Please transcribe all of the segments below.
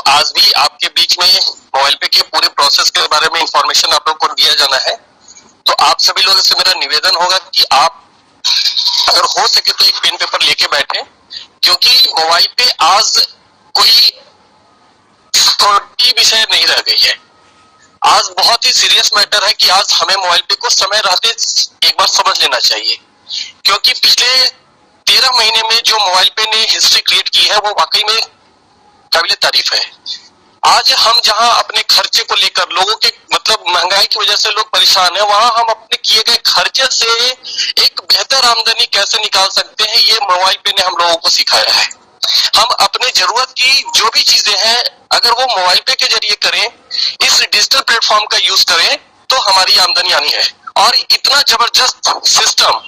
आज भी आपके बीच में मोबाइल पे के पूरे प्रोसेस के बारे में इंफॉर्मेशन आप लोग को दिया जाना है। तो आप सभी लोगों से मेरा निवेदन होगा कि आप अगर हो सके तो एक पेन पेपर लेके बैठे, क्योंकि मोबाइल पे आज कोई छोटी विषय नहीं रह गई है। आज बहुत ही सीरियस मैटर है कि आज हमें मोबाइल पे को समय रहते एक बार समझ लेना चाहिए, क्योंकि पिछले 13 महीने में जो मोबाइल पे ने हिस्ट्री क्रिएट की है वो वाकई में काबिले तारीफ है। आज हम जहां अपने खर्चे को लेकर लोगों के मतलब महंगाई की वजह से लोग परेशान है, वहां हम अपने किए गए खर्चे से एक बेहतर आमदनी कैसे निकाल सकते हैं, ये मोबाइल पे ने हम लोगों को सिखाया है। हम अपने जरूरत की जो भी चीजें हैं अगर वो मोबाइल पे के जरिए करें, इस डिजिटल प्लेटफॉर्म का यूज करें, तो हमारी आमदनी आनी है। और इतना जबरदस्त सिस्टम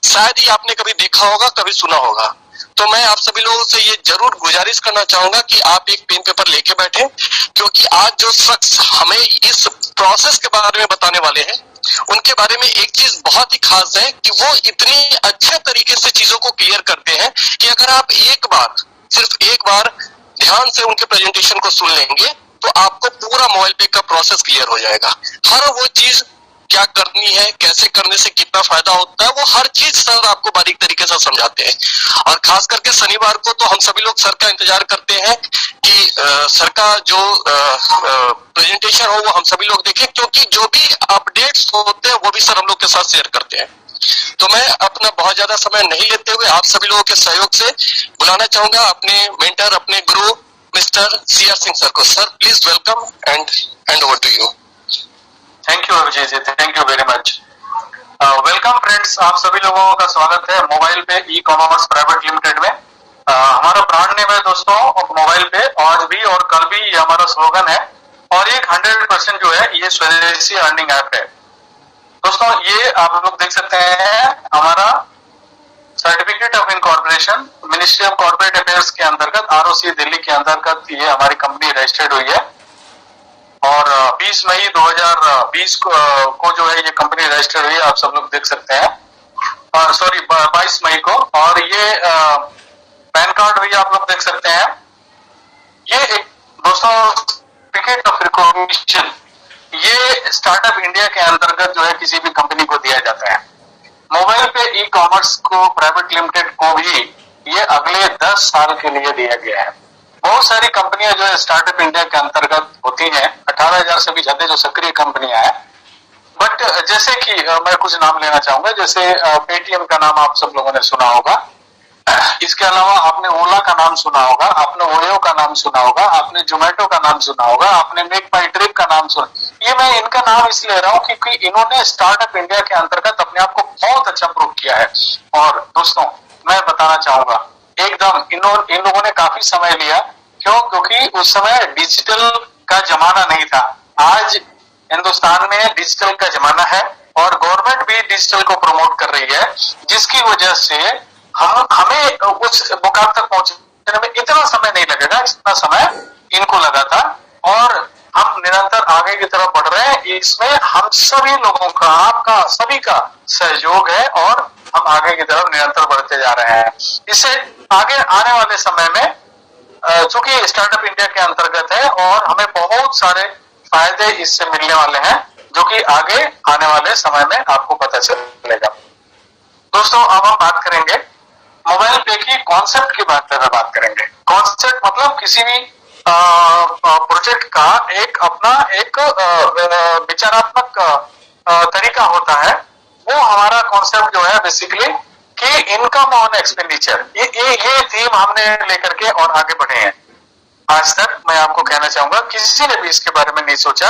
शायद ही आपने कभी देखा होगा, कभी सुना होगा। तो मैं आप सभी लोगों से ये जरूर गुजारिश करना चाहूंगा कि आप एक पेन पेपर लेके बैठें, क्योंकि आज जो शख्स हमें इस प्रोसेस के बारे में बताने वाले हैं, उनके बारे में एक चीज बहुत ही खास है कि वो इतनी अच्छे तरीके से चीजों को क्लियर करते हैं कि अगर आप एक बार, सिर्फ एक बार ध्यान से उनके प्रेजेंटेशन को सुन लेंगे तो आपको पूरा मोबाइल पे का प्रोसेस क्लियर हो जाएगा। हर वो चीज क्या करनी है, कैसे करने से कितना फायदा होता है, वो हर चीज सर आपको बारीक तरीके से समझाते हैं। और खास करके शनिवार को तो हम सभी लोग सर का इंतजार करते हैं कि सर का जो प्रेजेंटेशन हो वो हम सभी लोग देखें, क्योंकि जो भी अपडेट्स होते हैं वो भी सर हम लोग के साथ शेयर करते हैं। तो मैं अपना बहुत ज्यादा समय नहीं लेते हुए आप सभी लोगों के सहयोग से बुलाना चाहूंगा अपने मेंटर, अपने गुरु मिस्टर CR सिंह सर को। Sir please welcome and over to you. Thank you Abhijay ji, thank you very much. Welcome friends, आप सभी लोगों का स्वागत है मोबाइल पे ई कॉमर्स प्राइवेट लिमिटेड में। हमारा ब्रांड नेम है दोस्तों मोबाइल पे, आज भी और कल भी, ये हमारा स्लोगन है। और ये 100% जो है ये स्वदेशी अर्निंग ऐप है दोस्तों। ये आप लोग देख सकते हैं हमारा certificate of incorporation ministry of corporate affairs के अंतर्गत ROC दिल्ली के अंतर्गत ये हमारी कंपनी रजिस्टर्ड हुई है। और 20 मई 2020 को जो है ये कंपनी रजिस्टर हुई है, आप सब लोग देख सकते हैं। सॉरी 22 मई को। और ये पैन कार्ड भी आप लोग देख सकते हैं। ये एक दोस्तों सर्टिफिकेट ऑफ रिकॉग्निशन ये स्टार्टअप इंडिया के अंतर्गत जो है किसी भी कंपनी को दिया जाता है। मोबाइल पे ई कॉमर्स को प्राइवेट लिमिटेड को भी ये अगले 10 साल के लिए दिया गया है। बहुत सारी कंपनियां जो है स्टार्टअप इंडिया के अंतर्गत होती हैं, 18,000 से भी ज्यादा जो सक्रिय कंपनियां हैं। बट जैसे कि मैं कुछ नाम लेना चाहूंगा, जैसे पेटीएम का नाम आप सब लोगों ने सुना होगा। इसके अलावा आपने ओला का नाम सुना होगा, आपने ओयो का नाम सुना होगा, आपने जोमेटो का नाम सुना होगा, आपने मेक माई ट्रिप का नाम सुना। ये मैं इनका नाम इसलिए ले रहा हूँ क्योंकि इन्होंने स्टार्टअप इंडिया के अंतर्गत अपने आप को बहुत अच्छा प्रूव किया है। और दोस्तों मैं बताना चाहूंगा एकदम इन लोगों ने काफी समय लिया। क्यों? क्योंकि उस समय डिजिटल का जमाना नहीं था। आज हिंदुस्तान में डिजिटल का जमाना है और गवर्नमेंट भी डिजिटल को प्रमोट कर रही है, जिसकी वजह से हमें उस मुकाम तक पहुंचने में इतना समय नहीं लगेगा जितना समय इनको लगा था। और हम निरंतर आगे की तरफ बढ़ रहे हैं। इसमें हम सभी लोगों का, आपका सभी का सहयोग है और हम आगे की तरफ निरंतर बढ़ते जा रहे हैं। इससे आगे आने वाले समय में चूंकि स्टार्टअप इंडिया के अंतर्गत है और हमें बहुत सारे फायदे इससे मिलने वाले हैं, जो कि आगे आने वाले समय में आपको पता चलेगा। दोस्तों अब हम बात करेंगे मोबाइल पे की कॉन्सेप्ट के बारे में बात करेंगे। कॉन्सेप्ट मतलब किसी भी प्रोजेक्ट का एक अपना एक विचारात्मक तरीका होता है। वो हमारा कॉन्सेप्ट जो है बेसिकली कि इनकम ऑन एक्सपेंडिचर, ये थीम हमने लेकर के और आगे बढ़े हैं। आज तक मैं आपको कहना चाहूंगा किसी ने भी इसके बारे में नहीं सोचा,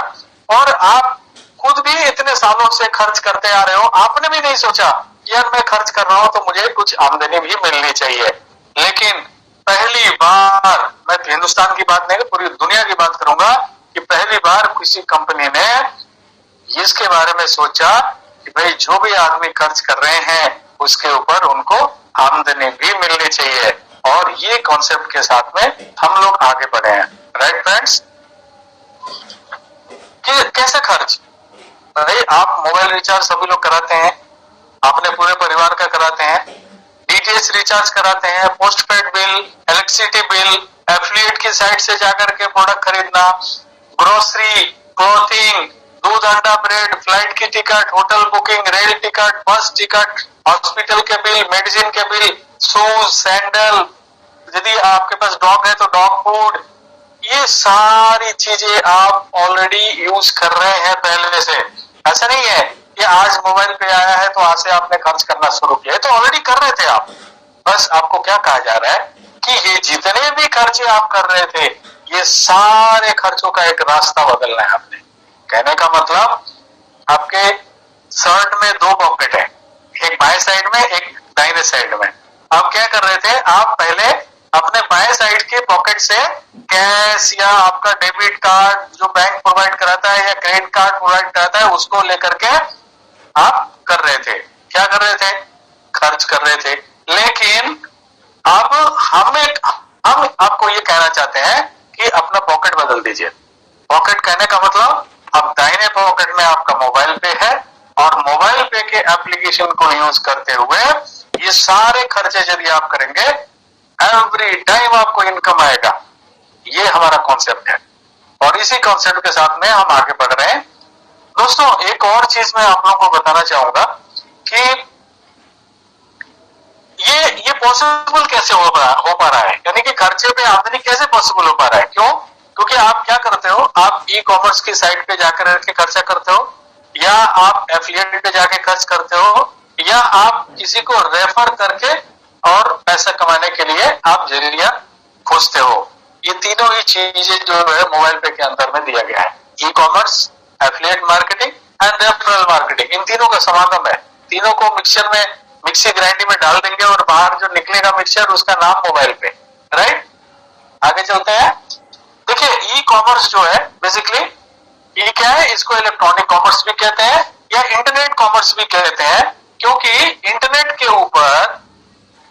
और आप खुद भी इतने सालों से खर्च करते आ रहे हो, आपने भी नहीं सोचा यार मैं खर्च कर रहा हूं तो मुझे कुछ आमदनी भी मिलनी चाहिए। लेकिन पहली बार, मैं हिंदुस्तान की बात नहीं पूरी दुनिया की बात करूंगा, कि पहली बार किसी कंपनी ने इसके बारे में सोचा कि भाई जो भी आदमी खर्च कर रहे हैं उसके ऊपर उनको आमदनी भी मिलनी चाहिए। और ये कॉन्सेप्ट के साथ में हम लोग आगे बढ़े हैं। Right friends? कैसे खर्च? भाई आप मोबाइल रिचार्ज सभी लोग कराते हैं, अपने पूरे परिवार का कराते हैं, DTH रिचार्ज कराते हैं, post paid bill, electricity bill, affiliate की साइट से जाकर के प्रोडक्ट खरीदना, ग्रोसरी, क्लोथिंग, दूध, अंडा, ब्रेड, फ्लाइट की ticket, hotel booking, rail ticket, बस टिकट, हॉस्पिटल के बिल, मेडिसिन के बिल, शूज, सैंडल, यदि आपके पास डॉग है तो डॉग फूड, ये सारी चीजें आप ऑलरेडी यूज कर रहे हैं पहले से। ऐसा नहीं है कि आज मोबाइल पे आया है तो आज से आपने खर्च करना शुरू किया, तो ऑलरेडी कर रहे थे आप। बस आपको क्या कहा जा रहा है कि ये जितने भी खर्चे आप कर रहे थे, ये सारे खर्चों का एक रास्ता बदलना है आपने। कहने का मतलब आपके शर्ट में 2 पॉकेट है, एक बाएं साइड में, एक दाहिने साइड में। आप क्या कर रहे थे, आप पहले अपने बाएं साइड के पॉकेट से कैश या आपका डेबिट कार्ड जो बैंक प्रोवाइड कराता है या क्रेडिट कार्ड प्रोवाइड कराता है उसको लेकर के आप कर रहे थे। क्या कर रहे थे, खर्च कर रहे थे। लेकिन अब हम आपको ये कहना चाहते हैं कि अपना पॉकेट बदल दीजिए। पॉकेट कहने का मतलब अब दाहिने पॉकेट में आपका मोबाइल पे है और मोबाइल पे के एप्लीकेशन को यूज करते हुए ये सारे खर्चे यदि आप करेंगे, एवरी टाइम आपको इनकम आएगा। ये हमारा कॉन्सेप्ट है और इसी कॉन्सेप्ट के साथ में हम आगे बढ़ रहे हैं। दोस्तों, एक और चीज मैं आप लोगों को बताना चाहूंगा कि ये पॉसिबल कैसे हो पा रहा है, यानी कि खर्चे पे आमदनी कैसे पॉसिबल हो पा रहा है। क्यों? क्योंकि आप क्या करते हो, आप ई कॉमर्स की साइट पे जाकर के खर्चा करते हो, या आप एफिलिएट पे जाके खर्च करते हो, या आप किसी को रेफर करके और पैसा कमाने के लिए आप जरिया खोजते हो। ये तीनों ही चीजें जो है मोबाइल पे के अंदर में दिया गया है। E commerce, affiliate marketing and referral marketing, इन तीनों का समागम है। तीनों को मिक्सचर में, मिक्सी ग्राइंडर में डाल देंगे और बाहर जो निकलेगा मिक्सचर, उसका नाम मोबाइल पे। राइट, आगे चलते हैं। देखिए, ई कॉमर्स जो है बेसिकली ये क्या है, इसको इलेक्ट्रॉनिक कॉमर्स भी कहते हैं या इंटरनेट कॉमर्स भी कहते हैं, क्योंकि इंटरनेट के ऊपर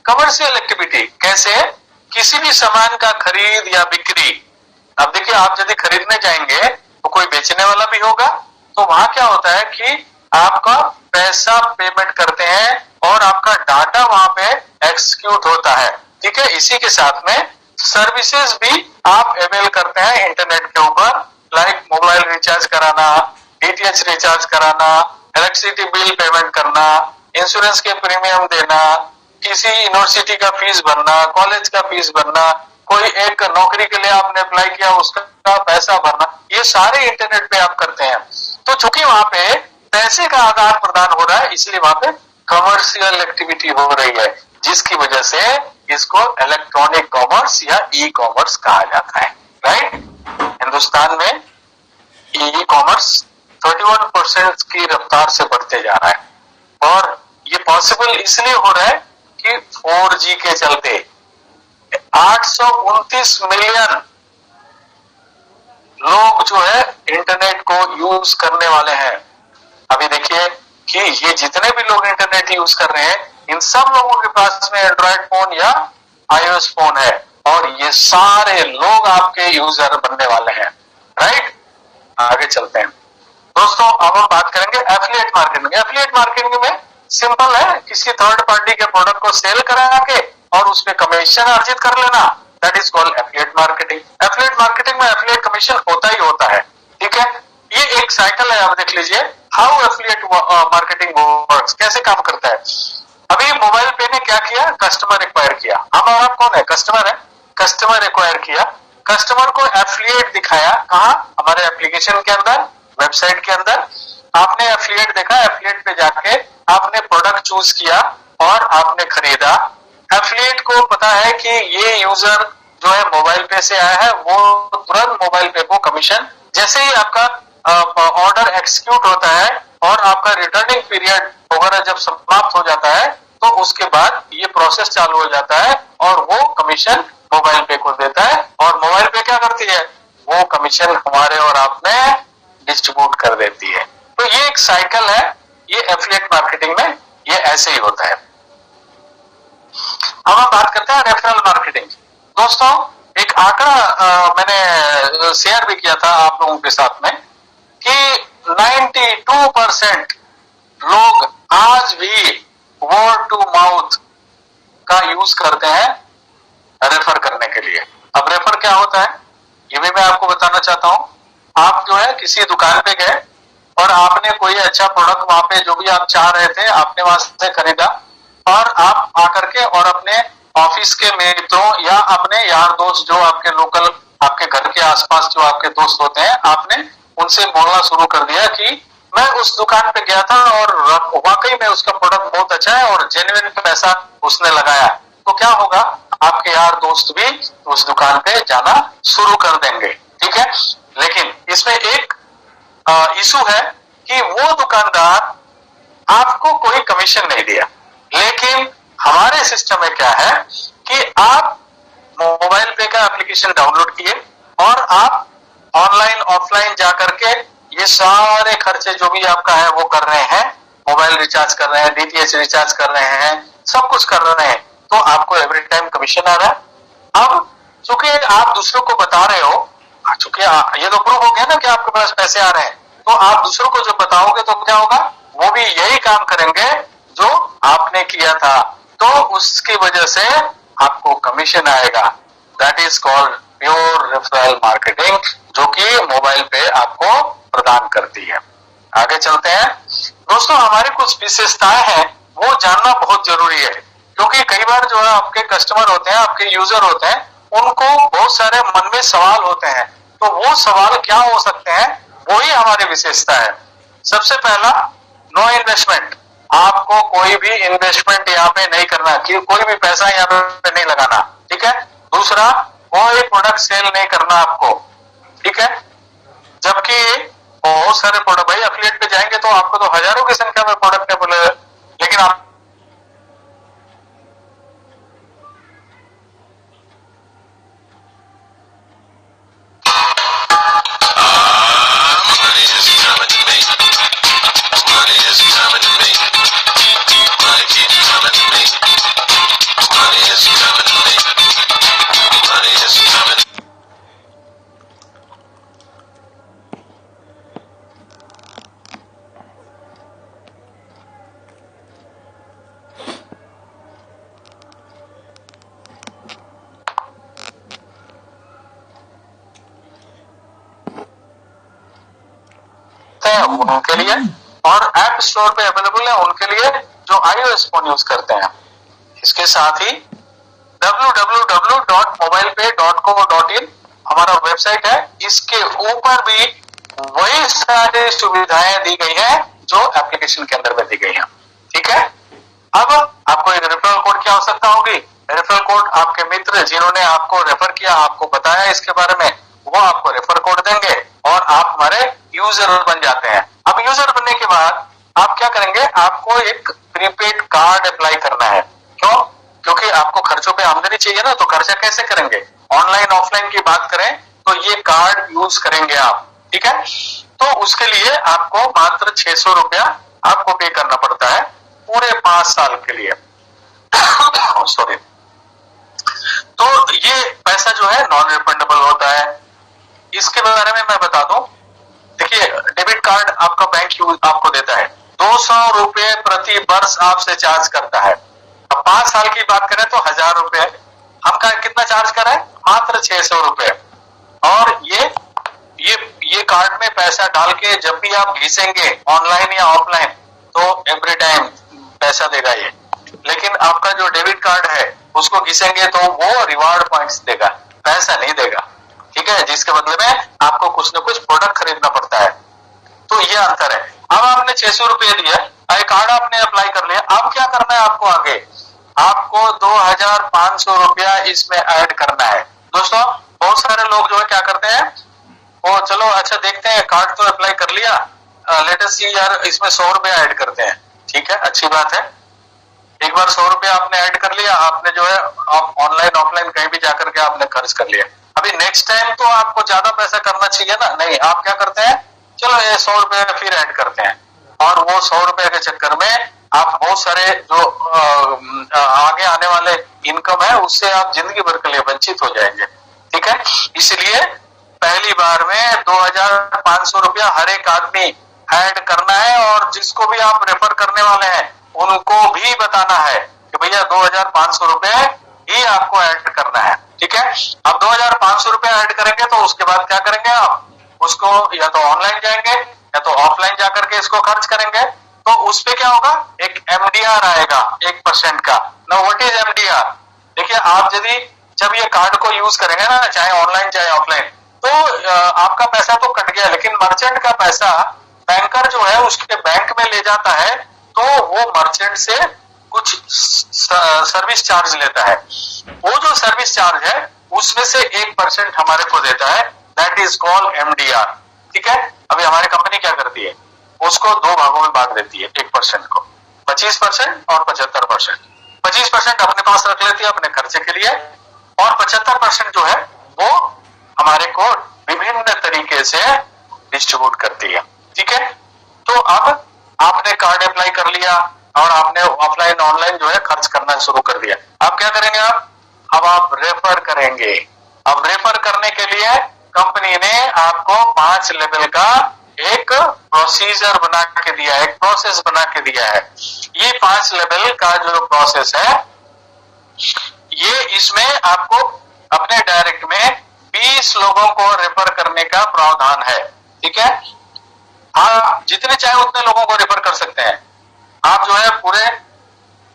कमर्शियल एक्टिविटी, कैसे किसी भी सामान का खरीद या बिक्री। अब देखिए, आप यदि खरीदने जाएंगे तो कोई बेचने वाला भी होगा, तो वहां क्या होता है कि आपका पैसा पेमेंट करते हैं और आपका डाटा वहां पे एक्सिक्यूट होता है। ठीक है, इसी के साथ में सर्विसेज भी आप अवेल करते हैं इंटरनेट के ऊपर, लाइक मोबाइल रिचार्ज कराना, डीटीएच रिचार्ज कराना, इलेक्ट्रिसिटी बिल पेमेंट करना, इंश्योरेंस के प्रीमियम देना, किसी यूनिवर्सिटी का फीस भरना, कॉलेज का फीस भरना, कोई एक नौकरी के लिए आपने अप्लाई किया उसका पैसा भरना, ये सारे इंटरनेट पे आप करते हैं। तो चूंकि वहां पे पैसे का आदान प्रदान हो रहा है, इसलिए वहां पे कमर्शियल एक्टिविटी हो रही है, जिसकी वजह से इसको इलेक्ट्रॉनिक कॉमर्स या ई कॉमर्स कहा जाता है। राइट, हिंदुस्तान में ई कॉमर्स 31% की रफ्तार से बढ़ते जा रहा है और ये पॉसिबल इसलिए हो रहा है कि 4G के चलते 829 मिलियन लोग जो है इंटरनेट को यूज करने वाले हैं। अभी देखिए कि ये जितने भी लोग इंटरनेट यूज कर रहे हैं, इन सब लोगों के पास में एंड्रॉइड फोन या iOS फोन है और ये सारे लोग आपके यूजर बनने वाले हैं। राइट, आगे चलते हैं। दोस्तों, अब हम बात करेंगे एफिलिएट मार्केटिंग। एफिलिएट मार्केटिंग में सिंपल है, किसी थर्ड पार्टी के प्रोडक्ट को सेल करा के और उस पे कमीशन अर्जित कर लेना, that is called affiliate marketing. Affiliate marketing में एफिलिएट कमीशन होता ही होता है। ठीक है, ये एक साइकिल है। आप देख लीजिए हाउ एफिलिएट मार्केटिंग वर्क्स, कैसे काम करता है। अभी मोबाइल पे ने क्या किया, कस्टमर एक्वायर किया। हम और आप कौन है, कस्टमर है। कस्टमर एक्वायर किया, कस्टमर को एफिलिएट दिखाया, कहा, हमारे एप्लीकेशन के अंदर, वेबसाइट के अंदर। आपने एफिलिएट देखा, एफिलिएट पे जाके आपने प्रोडक्ट चूज किया और आपने खरीदा। एफिलिएट को पता है कि ये यूजर जो है मोबाइल पे से आया है, वो तुरंत मोबाइल पे को कमीशन, जैसे ही आपका ऑर्डर एक्सिक्यूट होता है और आपका रिटर्निंग पीरियड वगैरह जब समाप्त हो जाता है, तो उसके बाद ये प्रोसेस चालू हो जाता है और वो कमीशन मोबाइल पे को देता है और मोबाइल पे क्या करती है, वो कमीशन हमारे और आप में डिस्ट्रीब्यूट कर देती है। तो ये एक साइकिल है, ये एफिलिएट मार्केटिंग में ये ऐसे ही होता है। अब हम बात करते हैं रेफरल मार्केटिंग। दोस्तों, एक आंकड़ा मैंने शेयर भी किया था आप लोगों के साथ में कि 92% लोग आज भी वर्ड टू माउथ का यूज करते हैं रेफर करने के लिए। अब रेफर क्या होता है ये भी मैं आपको बताना चाहता हूँ। आप जो है किसी दुकान पे गए और आपने कोई अच्छा प्रोडक्ट वहां पे जो भी आप चाह रहे थे आपने वहां से खरीदा, और आप आकर के और अपने ऑफिस के मित्रों या अपने यार दोस्त जो आपके लोकल आपके घर के आसपास जो आपके दोस्त होते हैं, आपने उनसे बोलना शुरू कर दिया कि मैं उस दुकान पे गया था और वाकई में उसका प्रोडक्ट बहुत अच्छा है और जेन्युइन पैसा उसने लगाया। तो क्या होगा, आपके यार दोस्त भी उस दुकान पे जाना शुरू कर देंगे, ठीक है। लेकिन इसमें एक इशू है कि वो दुकानदार आपको कोई कमीशन नहीं दिया, लेकिन हमारे सिस्टम में क्या है कि आप मोबाइल पे का एप्लीकेशन डाउनलोड किए और आप ऑनलाइन ऑफलाइन जाकर के ये सारे खर्चे जो भी आपका है वो कर रहे हैं, मोबाइल रिचार्ज कर रहे हैं, डीटीएच रिचार्ज कर रहे हैं, सब कुछ कर रहे हैं, तो आपको एवरी टाइम कमीशन आ रहा है। अब चूंकि आप दूसरों को बता रहे हो, चूंकि ये तो प्रूफ हो गया ना कि आपके पास पैसे आ रहे हैं, तो आप दूसरों को जब बताओगे तो क्या होगा, वो भी यही काम करेंगे जो आपने किया था, तो उसकी वजह से आपको कमीशन आएगा। That is called pure referral marketing, जो कि मोबाइल पे आपको प्रदान करती है। आगे चलते हैं दोस्तों, हमारी कुछ विशेषताएं हैं वो जानना बहुत जरूरी है, क्योंकि कई बार जो है आपके कस्टमर होते हैं, आपके यूजर होते हैं, उनको बहुत सारे मन में सवाल होते हैं, तो वो सवाल क्या हो सकते हैं, वही हमारी विशेषता है। सबसे पहला, नो इन्वेस्टमेंट, आपको कोई भी इन्वेस्टमेंट यहाँ पे नहीं करना, कि कोई भी पैसा यहाँ पे नहीं लगाना, ठीक है। दूसरा, कोई प्रोडक्ट सेल नहीं करना आपको, ठीक है। जबकि बहुत सारे प्रोडक्ट, भाई एफिलिएट पे जाएंगे तो आपको तो हजारों की संख्या में प्रोडक्ट है बोले, लेकिन आप उनके लिए, और ऐप स्टोर पे अवेलेबल है उनके लिए जो iOS फोन यूज करते हैं। इसके साथ ही www.mobilepay.co.in हमारा वेबसाइट है, इसके ऊपर भी वही सारी सुविधाएं दी गई है जो एप्लीकेशन के अंदर में दी गई है, ठीक है। अब आपको एक रेफरल कोड की आवश्यकता होगी। रेफरल कोड आपके मित्र जिन्होंने आपको रेफर किया, आपको बताया इसके बारे में, वो आपको रेफर कोड देंगे और आप हमारे यूजर बन जाते हैं। अब यूजर बनने के बाद आप क्या करेंगे, आपको एक प्रीपेड कार्ड अप्लाई करना है। क्यों? क्योंकि आपको खर्चों पे आमदनी चाहिए ना, तो खर्चा कैसे करेंगे, ऑनलाइन ऑफलाइन की बात करें तो ये कार्ड यूज करेंगे आप, ठीक है। तो उसके लिए आपको मात्र 600 रुपया आपको पे करना पड़ता है पूरे 5 साल के लिए। सॉरी। तो ये पैसा जो है नॉन रिफंडेबल होता है। इसके बारे में मैं बता दूं, देखिए डेबिट कार्ड आपका बैंक आपको देता है, 200 रुपए प्रति वर्ष आपसे चार्ज करता है। अब 5 साल की बात करें तो 1000 रुपए, हम कितना चार्ज कर रहे हैं, मात्र 600 रुपए। और ये कार्ड में पैसा डाल के जब भी आप घिसेंगे ऑनलाइन या ऑफलाइन, तो एवरी टाइम पैसा देगा ये। लेकिन आपका जो डेबिट कार्ड है उसको घिसेंगे तो वो रिवार्ड पॉइंट्स देगा, पैसा नहीं देगा, ठीक है, जिसके बदले में आपको कुछ न कुछ प्रोडक्ट खरीदना पड़ता है। तो ये अंतर है। अब आपने 600 रुपए दिया, कार्ड आपने अप्लाई कर लिया, अब क्या करना है आपको आगे, आपको 2500 रुपया इसमें ऐड करना है। दोस्तों बहुत सारे लोग जो है क्या करते हैं, वो चलो अच्छा देखते हैं, कार्ड तो अप्लाई कर लिया, लेटेस्ट सी यार इसमें 100 रुपया ऐड करते हैं, ठीक है, अच्छी बात है। एक बार 100 रुपया आपने ऐड कर लिया, आपने जो है ऑनलाइन ऑफलाइन कहीं भी जाकर के आपने खर्च कर लिया। अभी नेक्स्ट टाइम तो आपको ज्यादा पैसा करना चाहिए ना, नहीं, आप क्या करते हैं, चलो ये 100 रुपया फिर ऐड करते हैं, और वो 100 रुपए के चक्कर में आप बहुत सारे जो आगे आने वाले इनकम है उससे आप जिंदगी भर के लिए वंचित हो जाएंगे, ठीक है। इसलिए पहली बार में 2500 रुपया हर एक आदमी ऐड करना है, और जिसको भी आप रेफर करने वाले हैं उनको भी बताना है कि भैया 2500 रुपए ही आपको ऐड करना है, ठीक है। अब 2500 रुपया ऐड करेंगे तो उसके बाद क्या करेंगे आप, उसको या तो ऑनलाइन जाएंगे या तो ऑफलाइन जाकर के इसको खर्च करेंगे। तो उस पे क्या होगा, एक एमडीआर आएगा 1% का। Now what is MDR? देखिए आप यदि जब ये कार्ड को यूज करेंगे ना, चाहे ऑनलाइन चाहे ऑफलाइन, तो आपका पैसा तो कट गया, लेकिन मर्चेंट का पैसा बैंकर जो है उसके बैंक में ले जाता है, तो वो मर्चेंट से कुछ सर्विस चार्ज लेता है। वो जो सर्विस चार्ज है उसमें से 1% हमारे को देता है, दैट इज कॉल्ड एमडीआर, ठीक है। अभी हमारी कंपनी क्या करती है, उसको दो भागों में बांट देती है 1% को, 25% और 75%। 25% अपने पास रख लेती है अपने खर्चे के लिए, और 75% जो है वो हमारे को विभिन्न तरीके से डिस्ट्रीब्यूट करती है, ठीक है। तो अब आपने कार्ड अप्लाई कर लिया और आपने ऑफलाइन ऑनलाइन जो है खर्च करना शुरू कर दिया। अब क्या करेंगे आप, अब आप रेफर करेंगे। अब रेफर करने के लिए कंपनी ने आपको 5 लेवल का एक प्रोसीजर बना के दिया है, एक प्रोसेस बना के दिया है। ये 5 लेवल का जो प्रोसेस है, ये इसमें आपको अपने डायरेक्ट में 20 लोगों को रेफर करने का प्रावधान है, ठीक है। आप जितने चाहे उतने लोगों को रेफर कर सकते हैं। आप जो है पूरे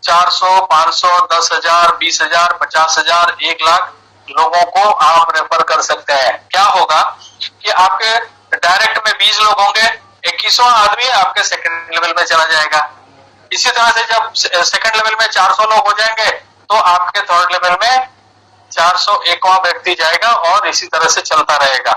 400, 500, 10,000, 20,000, 50,000, 1 लाख लोगों को आप रेफर कर सकते हैं। क्या होगा कि आपके डायरेक्ट में 20 लोग होंगे, 21वां आदमी आपके सेकंड लेवल में चला जाएगा। इसी तरह से जब सेकंड लेवल में 400 लोग हो जाएंगे तो आपके थर्ड लेवल में 401वां व्यक्ति जाएगा, और इसी तरह से चलता रहेगा।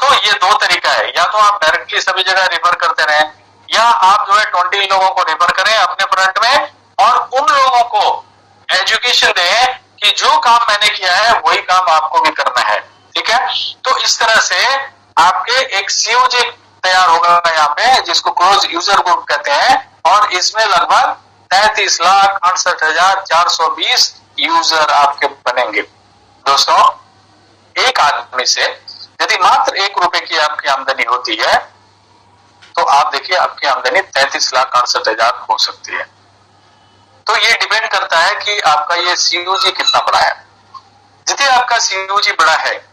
तो ये 2 तरीका है, या तो आप डायरेक्टली सभी जगह रेफर करते रहें, या आप जो है 20 लोगों को रेफर करें अपने फ्रंट में, और उन लोगों को एजुकेशन दें कि जो काम मैंने किया है वही काम आपको भी करना है, ठीक है। तो इस तरह से आपके एक सीओजी तैयार होगा यहाँ पे, जिसको क्लोज यूजर ग्रुप कहते हैं, और इसमें लगभग 33,68,420 यूजर आपके बनेंगे। दोस्तों, एक आदमी से यदि मात्र 1 रुपए की आपकी आमदनी होती है, तो आप देखिए आपकी आमदनी 33,68,000 हो सकती है। तो ये डिपेंड करता है कि आपका ये सीयूजी कितना बड़ा है। जितने आपका सीयूजी बड़ा है,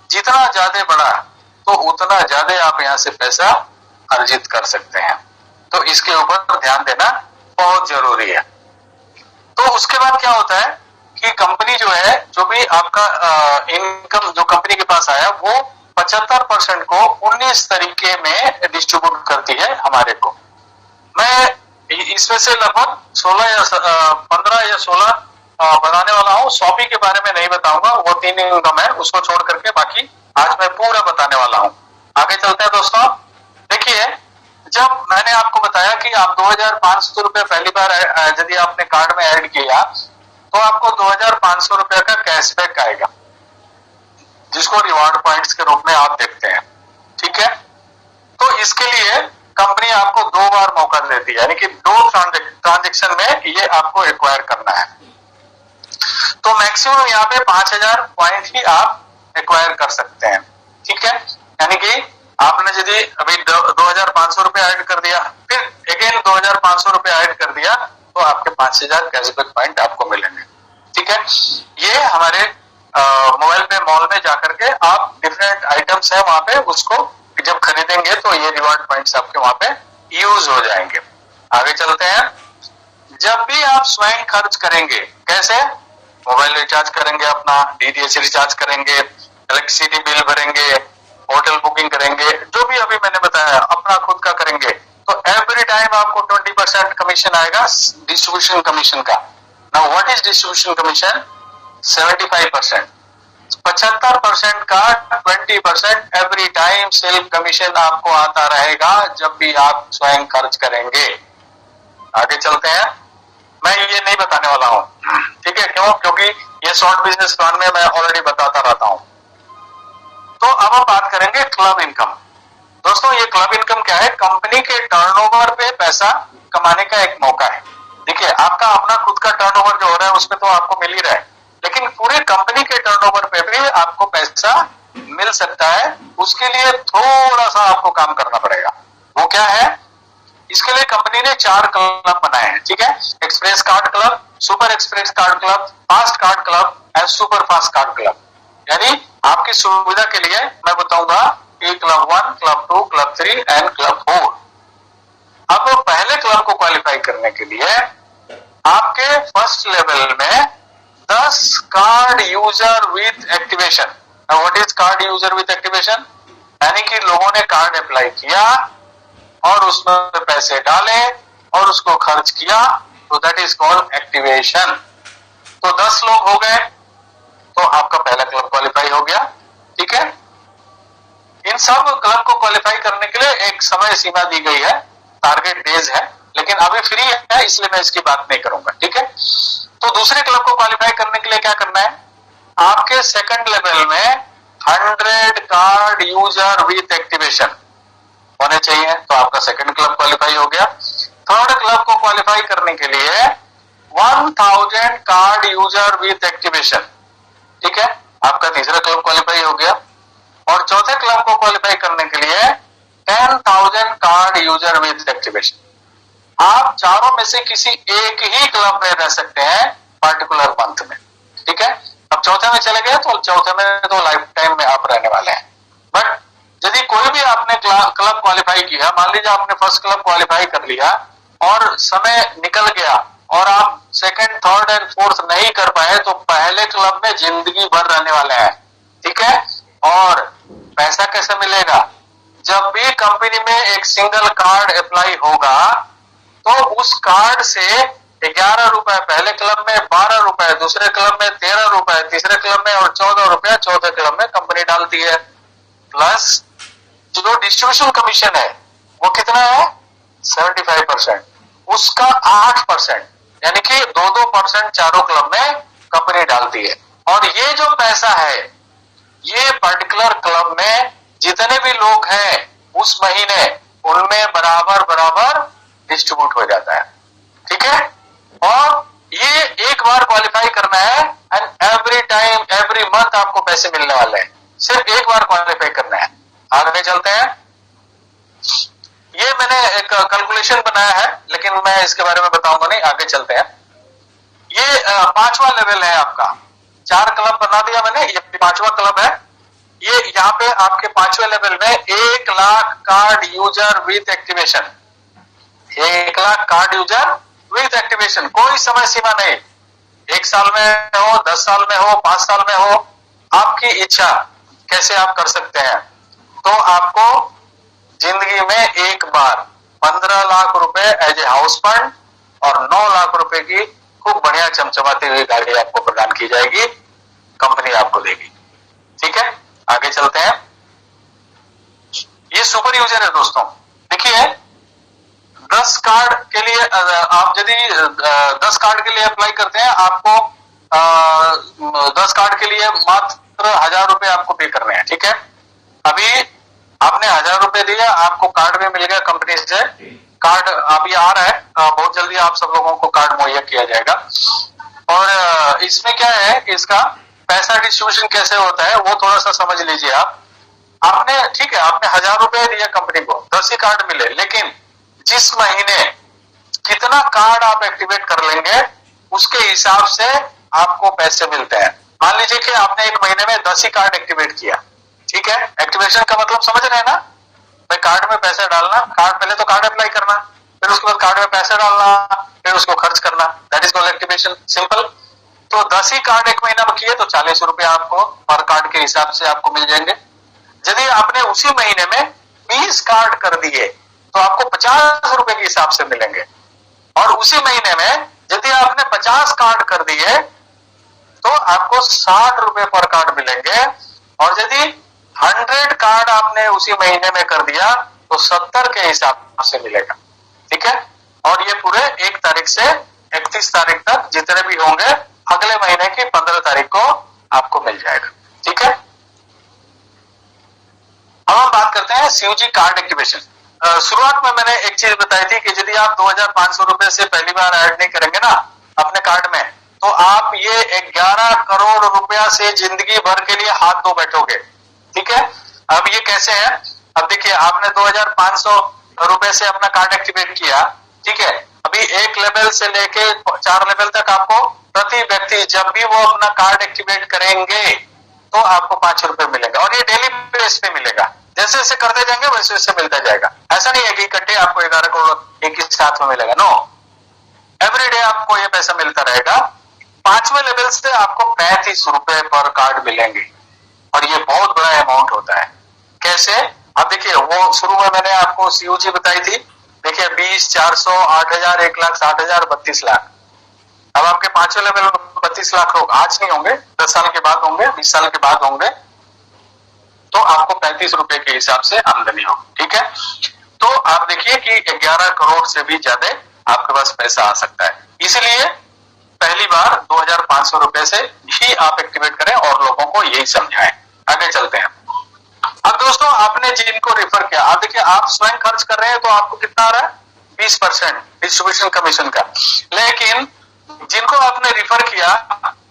जितना ज्यादा बड़ा, तो उतना ज्यादा आप यहाँ से पैसा अर्जित कर सकते हैं। तो इसके ऊपर ध्यान देना बहुत जरूरी है। तो उसके बाद क्या होता है कि कंपनी जो है, जो भी आपका इनकम जो कंपनी के पास आया, वो 75% को 19 तरीके में डिस्ट्रीब्यूट करती है हमारे को। मैं इसमें से लगभग 15 या 16 बताने वाला हूँ। शॉपी के बारे में नहीं बताऊंगा, वो 3 इनकम है, उसको छोड़ करके बाकी आज मैं पूरा बताने वाला हूँ। आगे चलते हैं दोस्तों। देखिए, जब मैंने आपको बताया कि आप 2,500 रुपये पहली बार यदि आपने कार्ड में ऐड किया, तो आपको 2,500 रुपये का कैशबैक आएगा, जिसको रिवार्ड पॉइंट्स के रूप में आप देखते हैं, ठीक है। तो इसके लिए कंपनी आपको 2 बार मौका देती है, यानी कि 2 ट्रांजेक्शन में ये आपको एक्वायर करना है। तो मैक्सिमम यहाँ पे 5,000 पॉइंट ही आप एक्वायर कर सकते हैं, ठीक है। यानी कि आपने यदि अभी 2,500 रुपये ऐड कर दिया, फिर अगेन 2,500 रुपये ऐड कर दिया, तो आपके 5,000 कैशबैक पॉइंट आपको मिलेंगे, ठीक है। ये हमारे मोबाइल पे मॉल में जाकर के आप डिफरेंट आइटम्स है वहां पे, उसको जब खरीदेंगे तो ये रिवार्ड पॉइंट्स आपके वहां पे यूज हो जाएंगे। आगे चलते हैं। जब भी आप स्वयं खर्च करेंगे, कैसे? मोबाइल रिचार्ज करेंगे, अपना डीटीएच रिचार्ज करेंगे, इलेक्ट्रिसिटी बिल भरेंगे, होटल बुकिंग करेंगे, जो भी अभी मैंने बताया अपना खुद का करेंगे, तो एवरी टाइम आपको 20% कमीशन आएगा डिस्ट्रीब्यूशन कमीशन का। Now what is distribution commission? 75%। 75% का 20% एवरी टाइम सेल्फ कमीशन आपको आता रहेगा जब भी आप स्वयं खर्च करेंगे। आगे चलते हैं। मैं ये नहीं बताने वाला हूं, ठीक है, क्यों? क्योंकि ये शॉर्ट बिजनेस प्लान में मैं ऑलरेडी बताता रहता हूं। तो अब हम बात करेंगे क्लब इनकम। दोस्तों, ये क्लब इनकम क्या है? कंपनी के टर्नओवर पे पैसा कमाने का एक मौका है। देखिए, आपका अपना खुद का टर्नओवर जो हो रहा है उसमें तो आपको मिल ही रहा है, लेकिन पूरे कंपनी के टर्नओवर पे भी आपको पैसा मिल सकता है। उसके लिए थोड़ा सा आपको काम करना पड़ेगा। वो क्या है? इसके लिए कंपनी ने 4 क्लब बनाए हैं, ठीक है। Express card club, super express card club, fast card club and super fast card club. यानी आपकी सुविधा के लिए मैं बताऊंगा कि club 1, club 2, club 3 and club 4। अब पहले क्लब को क्वालिफाई करने के लिए आपके फर्स्ट लेवल में 10 card user with activation. What is called user with activation? यानी कि लोगों ने कार्ड अप्लाई किया और उसमें पैसे डाले और उसको खर्च किया, तो दैट इज कॉल्ड एक्टिवेशन। तो 10 लोग हो गए तो आपका पहला क्लब क्वालिफाई हो गया। ठीक है, इन सब क्लब को क्वालिफाई करने के लिए एक समय सीमा दी गई है, टारगेट डेज है, लेकिन अभी फ्री है इसलिए मैं इसकी बात नहीं करूंगा। ठीक है, तो दूसरे क्लब को क्वालिफाई करने के लिए क्या करना है? आपके सेकंड लेवल में 100 कार्ड यूजर विथ एक्टिवेशन होने चाहिए, तो आपका सेकंड क्लब क्वालिफाई हो गया। थर्ड क्लब को क्वालिफाई करने के लिए 1000 कार्ड यूजर विथ एक्टिवेशन। ठीक है, आपका तीसरा क्लब क्वालिफाई हो गया। और चौथे क्लब को क्वालिफाई करने के लिए 10,000 कार्ड यूजर विथ एक्टिवेशन। आप चारों में से किसी एक ही क्लब में रह सकते हैं पार्टिकुलर मंथ में। ठीक है, अब चौथे में चले गए तो चौथे में तो लाइफ टाइम में आप रहने वाले हैं। बट यदि कोई भी आपने क्लब क्वालिफाई किया, मान लीजिए आपने फर्स्ट क्लब क्वालिफाई कर लिया और समय निकल गया और आप सेकंड, थर्ड एंड फोर्थ नहीं कर पाए, तो पहले क्लब में जिंदगी भर रहने वाले हैं। ठीक है, और पैसा कैसे मिलेगा? जब भी कंपनी में एक सिंगल कार्ड अप्लाई होगा तो उस कार्ड से 11 रुपए पहले क्लब में, 12 रुपए दूसरे क्लब में, 13 रुपए तीसरे क्लब में और 14 रुपए चौथे क्लब में कंपनी डालती है। प्लस जो डिस्ट्रीब्यूशन कमीशन है वो कितना है? 75%, उसका 8%, यानी कि 2% चारों क्लब में कंपनी डालती है। और ये जो पैसा है ये पर्टिकुलर क्लब में जितने भी लोग हैं उस महीने उनमें बराबर बराबर डिस्ट्रीब्यूट हो जाता है। ठीक है, और ये एक बार क्वालिफाई करना है and every time every month आपको पैसे मिलने वाले हैं। सिर्फ एक बार क्वालिफाई करना है। आगे चलते हैं। ये मैंने एक कैलकुलेशन बनाया है लेकिन मैं इसके बारे में बताऊंगा नहीं, आगे चलते हैं। ये 5वां लेवल है आपका। 4 क्लब बना दिया मैंने, ये 5वां क्लब है। ये यहाँ पे आपके 5वें लेवल में 1 lakh card user with activation. 1 lakh card user with activation, कोई समय सीमा नहीं। 1 साल में हो, 10 साल में हो, 5 साल में हो, आपकी इच्छा कैसे आप कर सकते हैं। तो आपको जिंदगी में एक बार 15 लाख रुपए एज ए हाउस फंड और 9 लाख रुपए की खूब बढ़िया चमचमाती हुई गाड़ी आपको प्रदान की जाएगी, कंपनी आपको देगी। ठीक है, आगे चलते हैं। ये सुपर यूजर है दोस्तों। देखिए 10 कार्ड के लिए आप यदि 10 कार्ड के लिए अप्लाई करते हैं, आपको 10 कार्ड के लिए मात्र 1000 रुपए आपको पे करने हैं। ठीक है, अभी आपने 1000 रुपए दिए, आपको कार्ड भी मिल गया कंपनी से। कार्ड अभी आ रहा है, बहुत जल्दी आप सब लोगों को कार्ड मुहैया किया जाएगा। और इसमें क्या है कि इसका पैसा डिस्ट्रीब्यूशन कैसे होता है वो थोड़ा सा समझ लीजिए आप। आपने ठीक है, आपने 1000 रुपए दिया कंपनी को, 10 ही कार्ड मिले, लेकिन जिस महीने कितना कार्ड आप एक्टिवेट कर लेंगे उसके हिसाब से आपको पैसे मिलते हैं। मान लीजिए कि आपने एक महीने में 10 ही कार्ड एक्टिवेट किया। ठीक है, एक्टिवेशन का मतलब समझ रहे हैं ना भाई? कार्ड में पैसा डालना, कार्ड पहले तो कार्ड अप्लाई करना, फिर उसके बाद कार्ड में पैसा डालना, फिर उसको खर्च करना, that is called activation. Simple. तो 10 ही कार्ड एक महीना में किए तो 40 रुपए आपको पर कार्ड के हिसाब से आपको मिल जाएंगे। यदि आपने उसी महीने में 20 कार्ड कर दिए तो आपको 50 रुपए के हिसाब से मिलेंगे। और उसी महीने में यदि आपने 50 कार्ड कर दिए तो आपको 60 रुपए पर कार्ड मिलेंगे। और यदि 100 कार्ड आपने उसी महीने में कर दिया तो 70 के हिसाब से मिलेगा। ठीक है, और ये पूरे 1 तारीख से 31 तारीख तक जितने भी होंगे अगले महीने की 15 तारीख को आपको मिल जाएगा। ठीक है, अब हम बात करते हैं सीयूजी कार्ड एक्टिवेशन। शुरुआत में मैंने एक चीज बताई थी कि यदि आप 2500 रुपए से पहली बार ऐड नहीं करेंगे ना अपने कार्ड में, तो आप ये 11 करोड़ रुपया से जिंदगी भर के लिए हाथ धो बैठोगे। ठीक है, अब ये कैसे है? अब देखिए आपने 2500 रुपए से अपना कार्ड एक्टिवेट किया। ठीक है, अभी 1 लेवल से लेके 4 लेवल तक आपको प्रति व्यक्ति जब भी वो अपना कार्ड एक्टिवेट करेंगे तो आपको 5 रुपए मिलेगा, और ये डेली बेस पे मिलेगा। जैसे जैसे करते जाएंगे वैसे वैसे मिलता जाएगा। ऐसा नहीं है कि इकट्ठे आपको 11 करोड़ एक ही साथ में मिलेगा, नो, एवरीडे आपको ये पैसा मिलता रहेगा। 5वें लेवल से आपको 35 रुपए पर कार्ड मिलेंगे, और ये बहुत बड़ा अमाउंट होता है। कैसे? अब देखिए, वो शुरू में मैंने आपको सीयूजी बताई थी, देखिए 20, 400, 8,000, 1 लाख, 60,000, 32 लाख। अब आपके 5वें लेवल में 32 लाख लोग आज नहीं होंगे, 10 साल के बाद होंगे, 20 साल के बाद होंगे, तो आपको 35 रुपए के हिसाब से आमदनी होगी। ठीक है, तो आप देखिए कि 11 करोड़ से भी ज्यादा आपके पास पैसा आ सकता है। इसलिए पहली बार 2,500 रुपए से ही आप एक्टिवेट करें और लोगों को यही समझाएं। आगे चलते हैं। अब दोस्तों, आपने जिनको रेफर किया, आप देखिए आप स्वयं खर्च कर रहे हैं तो आपको कितना आ रहा है? 20% डिस्ट्रीब्यूशन कमीशन का। लेकिन जिनको आपने रेफर किया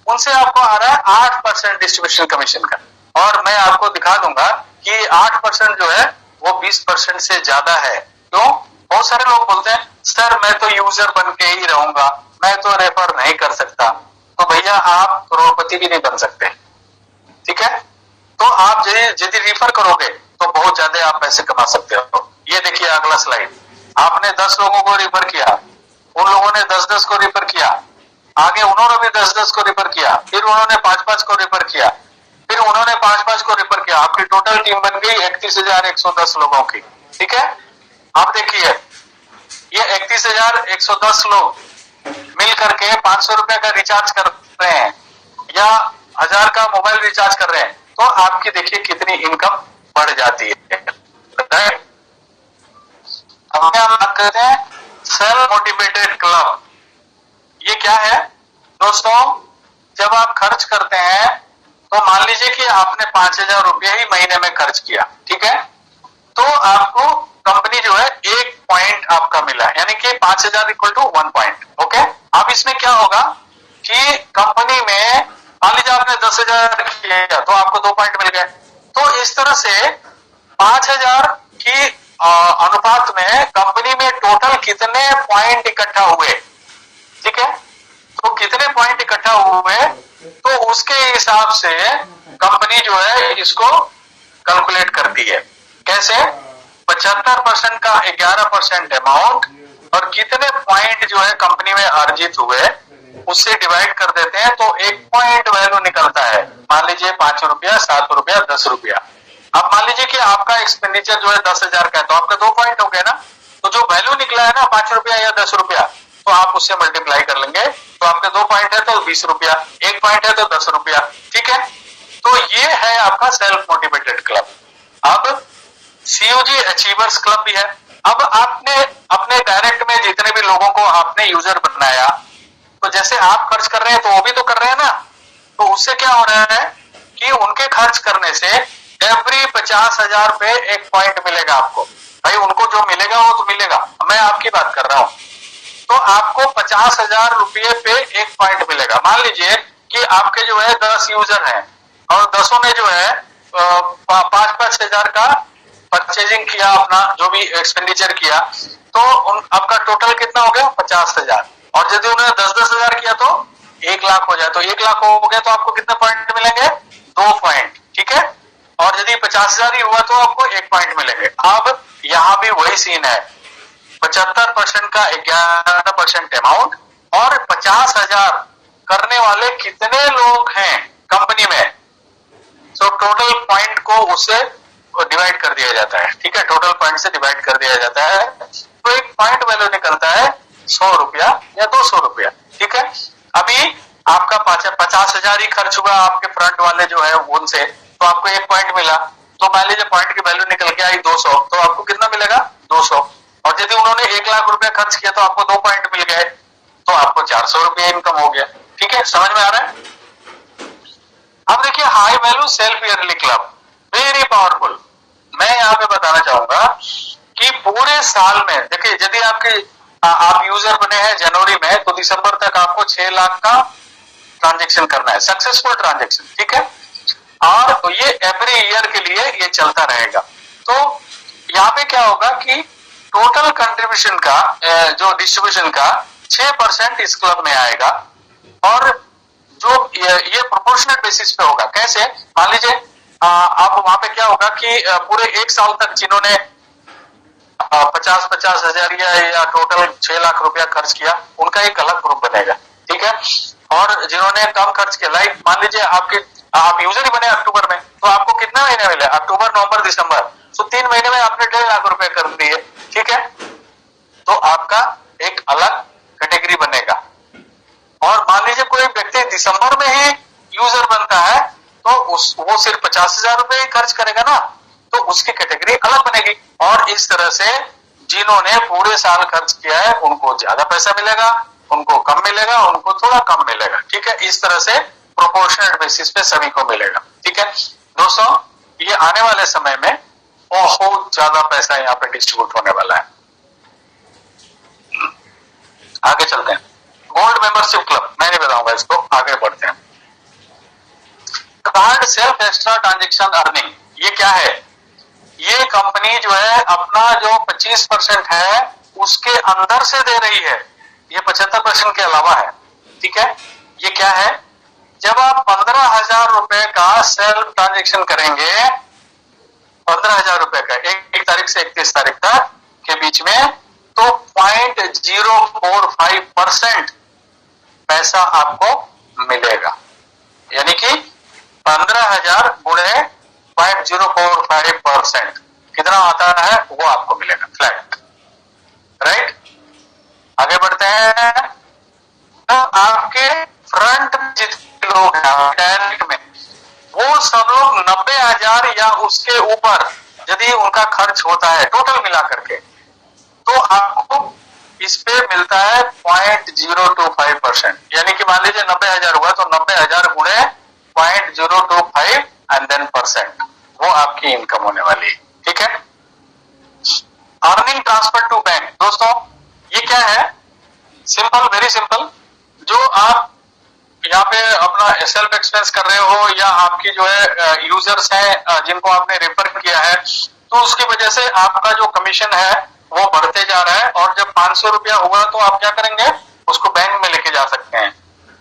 उनसे आपको आ रहा है 8% डिस्ट्रीब्यूशन कमीशन का। और मैं आपको दिखा दूंगा कि 8% जो है वो 20% से ज्यादा है। क्यों? बहुत सारे लोग बोलते हैं सर मैं तो यूजर बन के ही रहूंगा, मैं तो रेफर नहीं कर सकता। तो भैया आप करोड़पति भी नहीं बन सकते। ठीक है, तो आप यदि रेफर करोगे तो बहुत ज्यादा आप पैसे कमा सकते हो। ये देखिए अगला स्लाइड, आपने 10 लोगों को रेफर किया, उन लोगों ने 10-10 को रेफर किया, आगे उन्होंने भी 10-10 को रेफर किया, फिर उन्होंने 5-5 को रेफर किया, फिर उन्होंने 5-5 को रेफर किया, आपकी टोटल टीम बन गई 31,110 लोगों की। ठीक है, आप देखिए ये 31,110 लोग मिल करके 500 रुपए का रिचार्ज कर रहे हैं या 1000 का मोबाइल रिचार्ज कर रहे हैं, तो आपकी देखिए कितनी इनकम बढ़ जाती है। अब हम बात करते हैं सेल्फ मोटिवेटेड क्लब। ये क्या है दोस्तों? जब आप खर्च करते हैं तो मान लीजिए कि आपने 5,000 रुपये ही महीने में खर्च किया, ठीक है, तो आपको कंपनी जो है 1 पॉइंट आपका मिला, यानी कि 5,000 इक्वल टू 1 पॉइंट। ओके, अब इसमें क्या होगा कि कंपनी में मान लीजिए आपने 10,000 किया तो आपको 2 पॉइंट मिल गए। तो इस तरह से 5,000 की अनुपात में कंपनी में टोटल कितने पॉइंट इकट्ठा हुए, ठीक है, तो कितने पॉइंट इकट्ठा हुए तो उसके हिसाब से कंपनी जो है इसको कैलकुलेट करती है। कैसे? 75% का 11% अमाउंट और कितने पॉइंट जो है कंपनी में अर्जित हुए उससे डिवाइड कर देते हैं, तो 1 पॉइंट वैल्यू निकलता है। मान लीजिए 5 रुपया, 7 रुपया, 10 रुपया। अब मान लीजिए कि आपका एक्सपेंडिचर जो है 10,000 का है, तो आपका 2 पॉइंट हो गए ना, तो जो वैल्यू निकला है ना 5 रुपया या 10 रुपया, तो आप उससे मल्टीप्लाई कर लेंगे, तो आपके 2 पॉइंट है तो 20 रुपया, 1 पॉइंट है तो 10 रुपया। ठीक है, तो ये है आपका सेल्फ मोटिवेटेड क्लब। अब सीयूजी अचीवर्स क्लब भी है। अब आपने अपने डायरेक्ट में जितने भी लोगों को आपने यूजर बनाया, तो जैसे आप खर्च कर रहे हैं तो वो भी तो कर रहे हैं ना, तो उससे क्या हो रहा है कि उनके खर्च करने से एवरी 50,000 पे 1 पॉइंट मिलेगा आपको। भाई उनको जो मिलेगा वो तो मिलेगा, मैं आपकी बात कर रहा हूं, तो आपको 50,000 रुपये पे 1 पॉइंट मिलेगा। मान लीजिए कि आपके जो है 10 यूजर हैं और 10 ने जो है 5-5 हजार का परचेजिंग किया, अपना जो भी एक्सपेंडिचर किया, तो आपका टोटल कितना हो गया? 50,000। और यदि उन्होंने 10-10 हजार किया तो 1 लाख हो जाए, तो 1 लाख हो गया तो आपको कितने पॉइंट मिलेंगे? 2 पॉइंट। ठीक है, और यदि 50,000 ही हुआ तो आपको 1 पॉइंट मिलेंगे। अब यहां भी वही सीन है, 75% का 11% अमाउंट और 50,000 करने वाले कितने लोग हैं कंपनी में, तो टोटल पॉइंट को उससे डिवाइड कर दिया जाता है। ठीक है, टोटल पॉइंट से डिवाइड कर दिया जाता है, तो 1 पॉइंट वैल्यू निकलता है 100 रुपया या 200 रुपया। ठीक है, अभी आपका 50,000 ही खर्च हुआ आपके फ्रंट वाले जो है उनसे, तो आपको 1 पॉइंट मिला, तो मान लीजिए पॉइंट की वैल्यू निकल के आई 200, तो आपको कितना मिलेगा? 200। और यदि उन्होंने 1 लाख रुपया खर्च किया तो आपको 2 पॉइंट मिल गए, तो आपको 400 रुपया इनकम हो गया। ठीक है, समझ में आ रहा है? अब देखिए high value self yearly club, very powerful. मैं यहाँ पे बताना चाहूंगा कि पूरे साल में देखिए, यदि आप यूजर बने हैं जनवरी में, तो दिसंबर तक आपको 6 लाख का ट्रांजेक्शन करना है, सक्सेसफुल ट्रांजेक्शन। ठीक है, और तो ये एवरी ईयर के लिए ये चलता रहेगा। तो यहाँ पे क्या होगा कि टोटल कंट्रीब्यूशन का जो डिस्ट्रीब्यूशन का 6% इस क्लब में आएगा, और जो ये प्रोपोर्शनल बेसिस पे होगा। कैसे? मान लीजिए आप वहां पे क्या होगा कि पूरे एक साल तक जिन्होंने 50-50 हजार या टोटल 6 लाख रुपया खर्च किया, उनका एक अलग ग्रुप बनेगा, ठीक है। और जिन्होंने कम खर्च किया, लाइक मान लीजिए आप यूजर ही बने अक्टूबर में, तो आपको कितना महीने मिले? अक्टूबर, नवंबर, दिसंबर, तो 3 महीने में आपने 1.5 लाख रुपए कर दिए, ठीक है। तो आपका एक अलग कैटेगरी बनेगा। और मान लीजिए कोई व्यक्ति दिसंबर में ही यूजर बनता है, तो वो सिर्फ 50,000 रुपए खर्च करेगा ना, तो उसकी कैटेगरी अलग बनेगी। और इस तरह से जिन्होंने पूरे साल खर्च किया है उनको ज्यादा पैसा मिलेगा, उनको कम मिलेगा, उनको थोड़ा कम मिलेगा, ठीक है। इस तरह से प्रोपोर्शनल बेसिस पे सभी को मिलेगा, ठीक है। दोस्तों, ये आने वाले समय में बहुत ज्यादा पैसा यहाँ पे डिस्ट्रीब्यूट होने वाला है। आगे चलते हैं। गोल्ड मेंबरशिप क्लब, मैं नहीं बताऊंगा इसको, आगे बढ़ते हैं। Card self extra transaction earning, ये क्या है? ये कंपनी जो है अपना जो 25% है उसके अंदर से दे रही है, ये 75% के अलावा है, ठीक है। ये क्या है? जब आप 15,000 रुपए का सेल्फ ट्रांजेक्शन करेंगे, 15,000 रुपए का एक तारीख से 31 तारीख तक के बीच में, तो 0.045% पैसा आपको मिलेगा। यानी कि 15,000 गुणे 0.045% कितना आता है वो आपको मिलेगा फ्लैट, राइट। आगे बढ़ते हैं। तो आपके फ्रंट में जितने लोग हैं डायरेक्ट में, वो सब लोग 90,000 या उसके ऊपर यदि उनका खर्च होता है टोटल मिला करके, तो आपको इस पे मिलता है 0.025%। यानी कि मान लीजिए 90,000 हुआ तो 90,000 गुणे 0.025 एंड देन %, वो आपकी इनकम होने वाली है, ठीक है। अर्निंग ट्रांसफर टू बैंक, दोस्तों ये क्या है? Simple, very simple. जो आप यहाँ पे अपना सेल्फ एक्सपेंस कर रहे हो या आपकी जो है यूजर्स हैं जिनको आपने रेफर किया है, तो उसकी वजह से आपका जो कमीशन है वो बढ़ते जा रहा है। और जब 500 रुपया हुआ तो आप क्या करेंगे? उसको बैंक में लेके जा सकते हैं,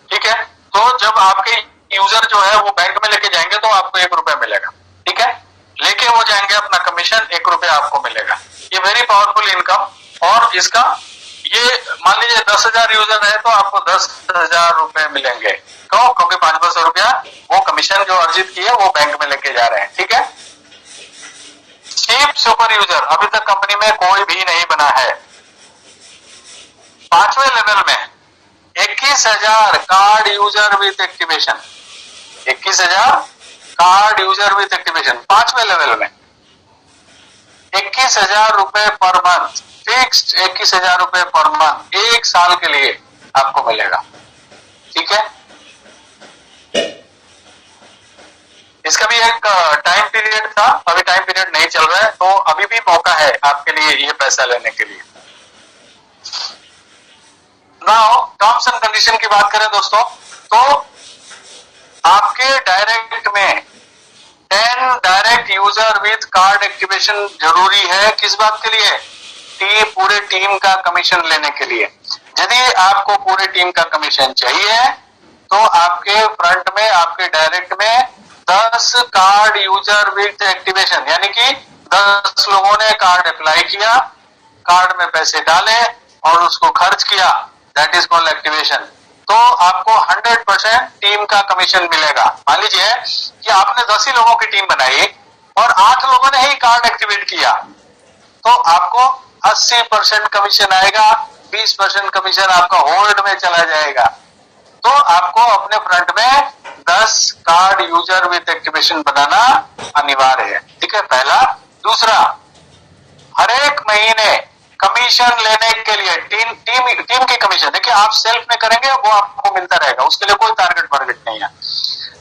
ठीक है। तो जब आपके यूजर जो है वो बैंक में लेके जाएंगे तो आपको 1 रुपया मिलेगा, ठीक है। लेके वो जाएंगे अपना कमीशन, 1 रुपया आपको मिलेगा। ये वेरी पावरफुल इनकम। और इसका ये मान लीजिए 10,000 यूजर है तो आपको 10,000 रुपए मिलेंगे। क्यों? क्योंकि 500 रुपया वो कमीशन जो अर्जित किए वो बैंक में लेके जा रहे हैं, ठीक है। चीफ सुपर यूजर अभी तक कंपनी में कोई भी नहीं बना है। 5वें लेवल में 21,000 card user with activation, 21,000 card user with activation 5वें लेवल में 21,000 रुपए पर मंथ, फिक्स्ड 21,000 रुपए पर मंथ 1 साल के लिए आपको मिलेगा, ठीक है। इसका भी एक टाइम पीरियड था, अभी टाइम पीरियड नहीं चल रहा है, तो अभी भी मौका है आपके लिए ये पैसा लेने के लिए। नाउ टर्म्स एंड कंडीशन की बात करें दोस्तों, तो आपके डायरेक्ट में 10 direct user with card activation जरूरी है। किस बात के लिए? पूरे टीम का कमीशन लेने के लिए। यदि आपको पूरे टीम का कमीशन चाहिए तो आपके फ्रंट में, आपके डायरेक्ट में 10 कार्ड यूजर विथ एक्टिवेशन, यानी कि 10 लोगों ने कार्ड अप्लाई किया, कार्ड में पैसे डाले और उसको खर्च किया, दैट इज कॉल्ड एक्टिवेशन। तो आपको 100% टीम का कमीशन मिलेगा। मान लीजिए कि आपने 10 ही लोगों की टीम बनाई और 8 लोगों ने ही कार्ड एक्टिवेट किया, तो आपको 80% कमीशन आएगा, 20% कमीशन आपका होल्ड में चला जाएगा। तो आपको अपने फ्रंट में 10 कार्ड यूजर विथ एक्टिवेशन बनाना अनिवार्य है, ठीक है, पहला। दूसरा, हर एक महीने कमीशन लेने के लिए टीम की कमीशन, देखिए आप सेल्फ में करेंगे वो आपको मिलता रहेगा, उसके लिए कोई टारगेट मार्केट नहीं है,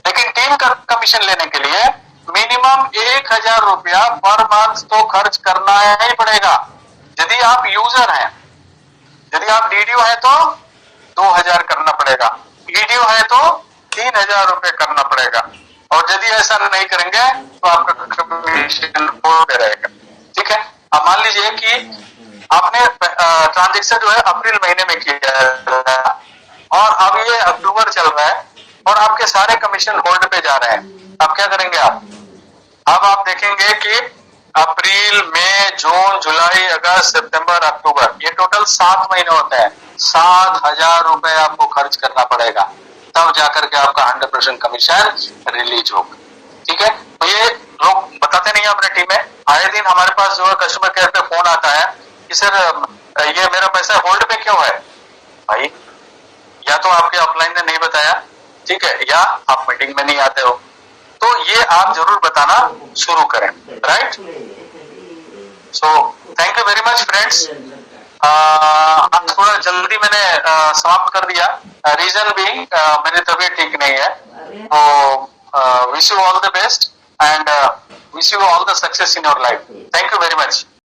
लेकिन टीम का कमीशन लेने के लिए मिनिमम 1,000 रुपया पर मंथ तो खर्च करना ही पड़ेगा। यदि आप यूजर हैं, यदि आप डीडीओ है तो 2,000 करना पड़ेगा, ईडीओ है तो 3,000 रुपए करना पड़ेगा, और यदि ऐसा नहीं करेंगे तो आपका कमीशन होते रहेगा, ठीक है। अब मान लीजिए कि आपने ट्रांजेक्शन जो है अप्रैल महीने में किया है और अब ये अक्टूबर के सारे कमीशन होल्ड पे जा रहे हैं। अब क्या करेंगे आप? अब आप देखेंगे कि अप्रैल, मई, जून, जुलाई, अगस्त, सितंबर, अक्टूबर, ये टोटल 7 महीने होते हैं। 7,000 रुपए आपको खर्च करना पड़ेगा, तब जाकर के आपका 100% कमीशन रिलीज होगा। ठीक है, तो ये लोग बताते नहीं है अपने टीम में। आए दिन हमारे पास जो है कस्टमर केयर पे फोन आता है कि सर ये मेरा पैसा होल्ड पे क्यों है? भाई या तो आपके अपलाइन ने नहीं बताया, ठीक है, या आप मीटिंग में नहीं आते हो, तो ये आप जरूर बताना शुरू करें, right? So thank you very much friends. थोड़ा जल्दी मैंने समाप्त कर दिया, रीजन भी मेरी तबीयत ठीक नहीं है। तो wish you all the best and wish you all the success in your life. Thank you very much.